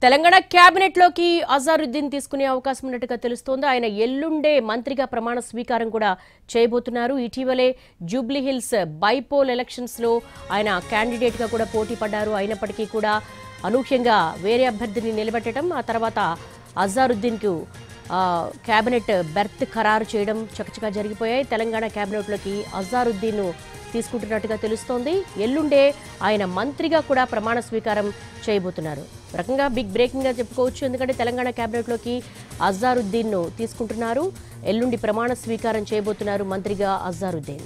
Telangana cabinet లోకి అజారుద్దీన్ తీసుకునే అవకాశం ఉన్నట్టుగా తెలుస్తోంది. ఆయన ఎల్లుండే మంత్రిగా ప్రమాణ స్వీకారం కూడా చేయబోతున్నారు. ఇటీవలే జూబ్లీ హిల్స్ బైపోల్ ఎలక్షన్స్ లో ఆయన క్యాండిడేట్ గా కూడా పోటీ పడ్డారు. అయినప్పటికీ కూడా అనూహ్యంగా వేరే అభ్యర్థిని నిలబెట్టడం, ఆ తర్వాత అజారుద్దీన్ కు కేబినెట్ బెర్త్ ఖరారు చేయడం చకచకా జరిగిపోయాయి. తెలంగాణ కేబినెట్ లోకి అజారుద్దీన్ తీసుకుంటున్నట్టుగా తెలుస్తోంది. ఎల్లుండే ఆయన మంత్రిగా కూడా ప్రమాణ స్వీకారం చేయబోతున్నారు. రకంగా బిగ్ బ్రేకింగ్ గా చెప్పుకోవచ్చు. ఎందుకంటే తెలంగాణ కేబినెట్ లోకి అజారుద్దీన్ తీసుకుంటున్నారు. ఎల్లుండి ప్రమాణ స్వీకారం చేయబోతున్నారు మంత్రిగా అజారుద్దీన్.